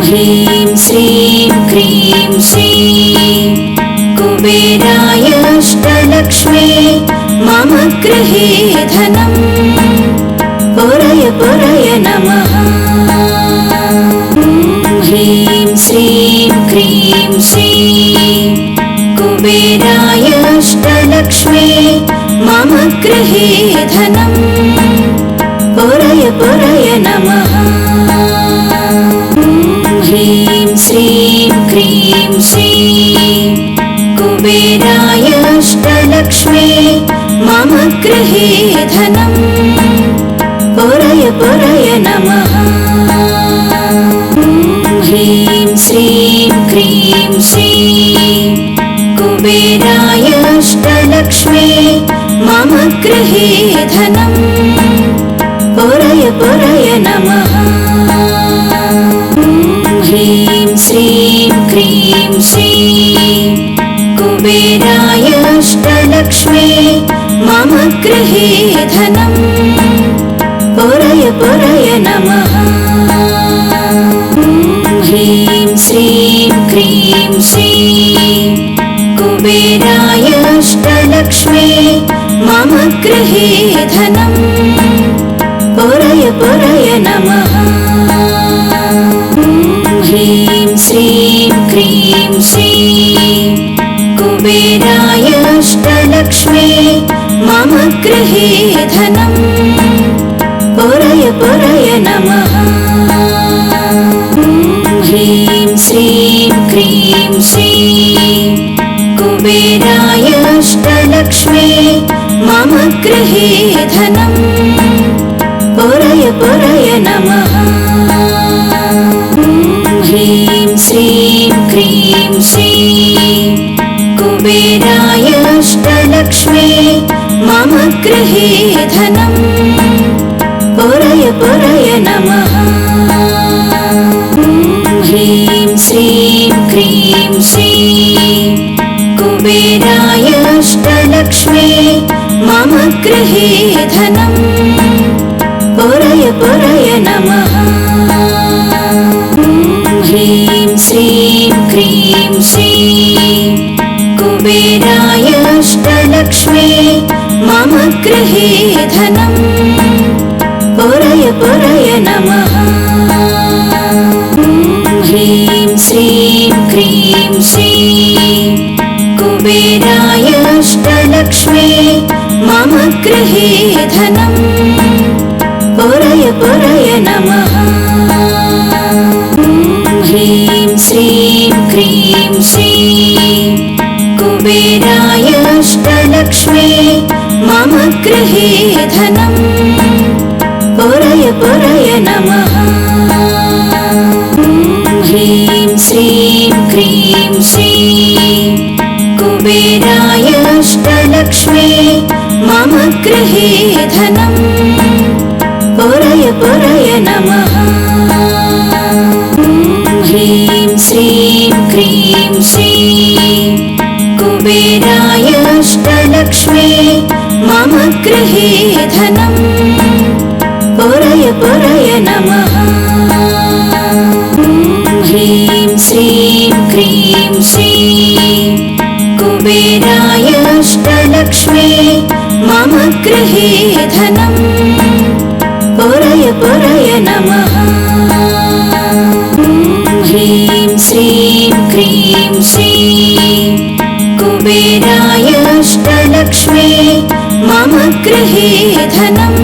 ह्रीं श्रीं क्रीं श्रीं कुबेराय अष्टलक्ष्मी मम गृहे धनं पुरय पुरय नमः। ह्रीं श्रीं क्रीं श्रीं कुबेराय अष्टलक्ष्मी मम गृहे धनं पुरय पुरय नमः। ह्रीं श्रीं क्रीं श्रीं कुबेराय अष्टलक्ष्मी मम गृहे धनं पुरय पुरय नमः। ह्रीं श्रीं क्रीं श्रीं कुबेराय अष्टलक्ष्मी मम गृहे धनं पुरय पुरय नमः। ह्रीं श्रीं क्रीं श्रीं कुबेराय अष्टलक्ष्मी मम गृहे धनं पुरय पुरय नमः। ह्रीं श्रीं क्रीं श्रीं कुबेराय अष्टलक्ष्मी मम गृहे धनं पुरय पुरय नमः। ह्रीं श्रीं क्रीं श्रीं कुबेराय अष्टलक्ष्मी मम गृहे धनं पुरय पुरय नमः। ह्रीं श्रीं क्रीं श्रीं कुबेराय अष्टलक्ष्मी मम गृहे धनं पुरय पुरय नमः। ह्रीं श्रीं क्रीं श्रीं कुबेराय अष्टलक्ष्मी मम गृहे धनं पुरय पुरय नमः। ह्रीं श्रीं क्रीं श्रीं कुबेराय अष्टलक्ष्मी मम गृहे धनं पुरय पुरय नमः। ह्रीं श्रीं क्रीं श्रीं कुबेराय अष्टलक्ष्मी मम गृहे धनं पुरय पुरय नमः। ह्रीं श्रीं क्रीं श्रीं कुबेराय अष्टलक्ष्मी मम गृहे धनं पुरय पुरय नमः। ह्रीं श्रीं क्रीं श्रीं कुबेराय अष्टलक्ष्मी मम गृहे धनं पुरय पुरय नमः। ह्रीं श्रीं क्रीं श्रीं कुबेराय अष्टलक्ष्मी मम गृहे धनं पुरय पुरय नमः। ह्रीं श्रीं क्रीं श्रीं कुबेराय अष्टलक्ष्मी मम गृहे धनं पुरय पुरय नमः। ह्रीं श्रीं क्रीं श्रीं कुबेराय अष्टलक्ष्मी मम गृहे धनं पुरय पुरय नमः। ह्रीं श्रीं क्रीं श्रीं कुबेराय अष्टलक्ष्मी मम गृहे धनं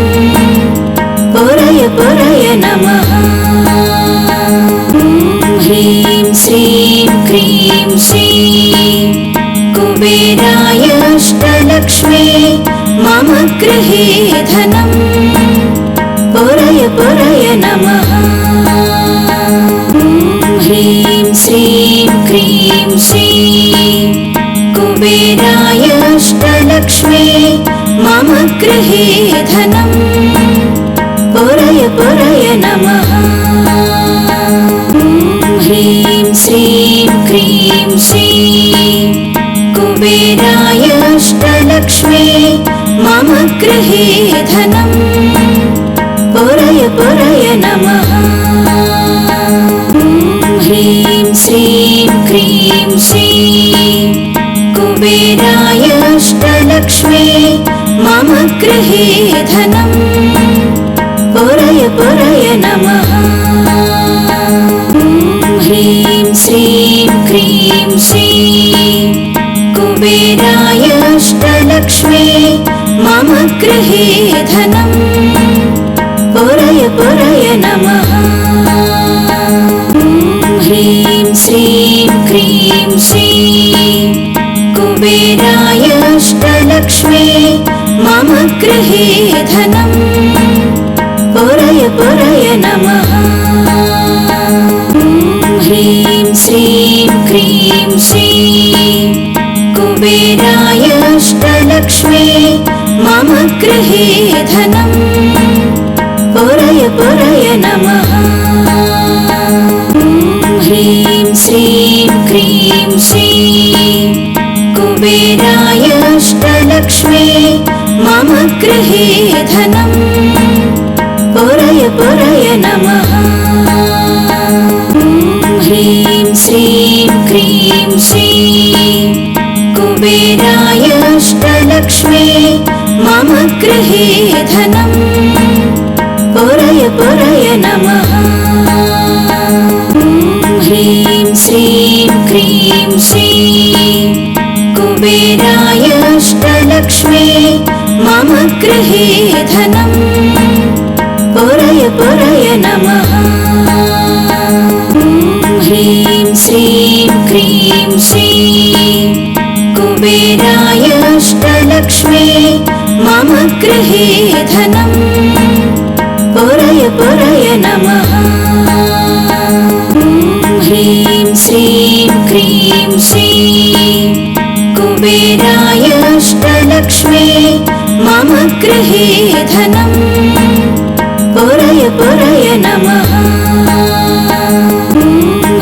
पुरय पुरय नमः। ह्रीं श्रीं क्रीं श्रीं कुबेराय अष्टलक्ष्मी मम गृहे धनं पुरय पुरय नमः। ह्रीं श्रीं क्रीं श्रीं कुबेराय अष्टलक्ष्मी मम गृहे धनं पुरय पुरय नमः। ह्रीं श्रीं क्रीं श्रीं कुबेराय अष्टलक्ष्मी मम गृहे धनं पुरय पुरय नमः। गृहे धनम् पुरय पुरय नमः। ह्रीं श्रीं क्रीं श्रीं कुबेराय अष्टलक्ष्मी मम गृहे धनम् पुरय पुरय नमः। ह्रीं श्रीं क्रीं श्रीं कुबेराय अष्टलक्ष्मी मम गृहे धनम् पुरय पुरय नमः। ह्रीं श्रीं क्रीं श्रीं कुबेराय अष्टलक्ष्मी मम गृहे धनम् पुरय पुरय नमः। ह्रीं श्रीं क्रीं श्रीं कुबेराय अष्टलक्ष्मी मम गृहे धनम् पुरय पुरय नमः। ह्रीं श्रीं क्रीं श्रीं कुबेराय अष्टलक्ष्मी मम गृहे धनम् पुरय पुरय नमः। ह्रीं श्रीं क्रीं श्रीं कुबेराय अष्टलक्ष्मी मम गृहे धनम् पुरय पुरय नमः। ह्रीं श्रीं क्रीं श्रीं कुबेराय अष्टलक्ष्मी मम गृहे धनम् पुरय पुरय नमः। ह्रीं श्रीं क्रीं श्रीं कुबेराय अष्टलक्ष्मी मम गृहे धनम् पुरय पुरय नमः।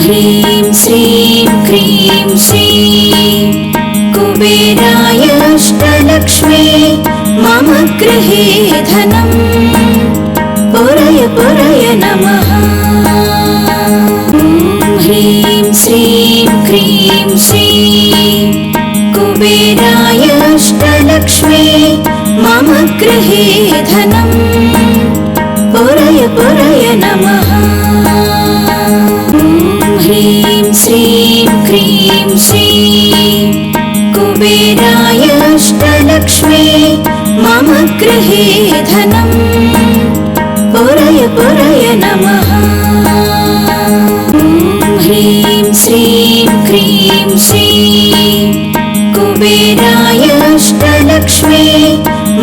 ह्रीं श्रीं क्रीं श्रीं कुबेराय अष्टलक्ष्मी मम गृहे धनम् पुरय पुरय नमः। ह्रीं श्रीं क्रीं श्रीं कुबेराय अष्टलक्ष्मी मम गृहे धनम् पुरय पुरय नमः। ह्रीं श्रीं क्रीं श्रीं कुबेराय अष्टलक्ष्मी मम गृहे धनम् पुरय पुरय नमः। ह्रीं श्रीं क्रीं श्रीं कुबेराय अष्टलक्ष्मी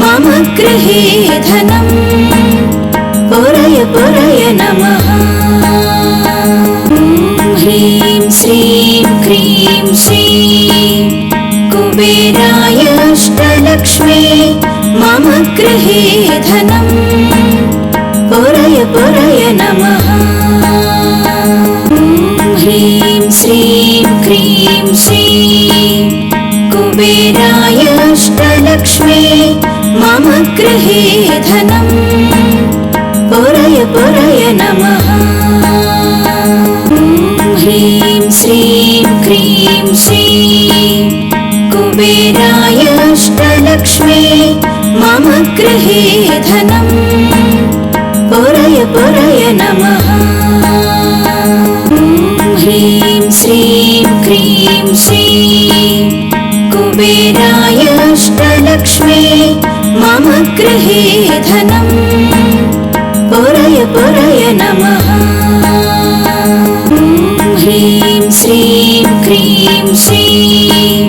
मम गृहे धनम् पुरय पुरय नमः। ह्रीं श्रीं क्रीं श्रीं कुबेराय अष्टलक्ष्मी मम गृहे धनम् पुरय पुरय नमः। ह्रीं श्रीं क्रीं श्रीं कुबेराय अष्टलक्ष्मी मम गृहे धनम् पुरय पुरय नमः। ह्रीं श्रीं क्रीं श्रीं कुबेराय अष्टलक्ष्मी मम गृहे धनम् पुरय पुरय नमः। ह्रीं श्रीं क्रीं श्रीं कुबेराय अष्टलक्ष्मी मम गृहे धनम् पुरय पुरय नमः। ह्रीं श्रीं क्रीं श्रीं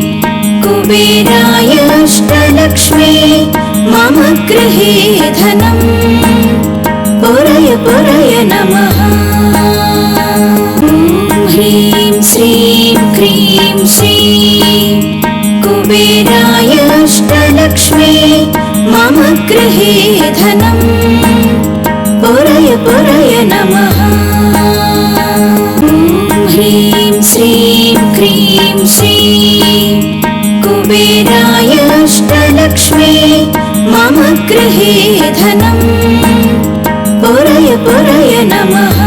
कुबेराय अष्टलक्ष्मी मम गृहे धनम् पुरय पुरय नमः। ह्रीं श्रीं क्रीं श्रीं कुबेराय अष्टलक्ष्मी मम गृहे धनम् पुरय पुरय नमः। ह्रीं श्रीं क्रीं श्रीं कुबेराय अष्टलक्ष्मी मम गृहे धनम् पुरय पुरय नमः।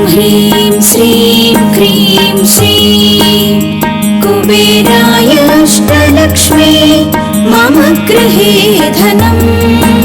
ह्रीं श्रीं क्रीं श्रीं कुबेराय अष्टलक्ष्मी मम गृहे धनम्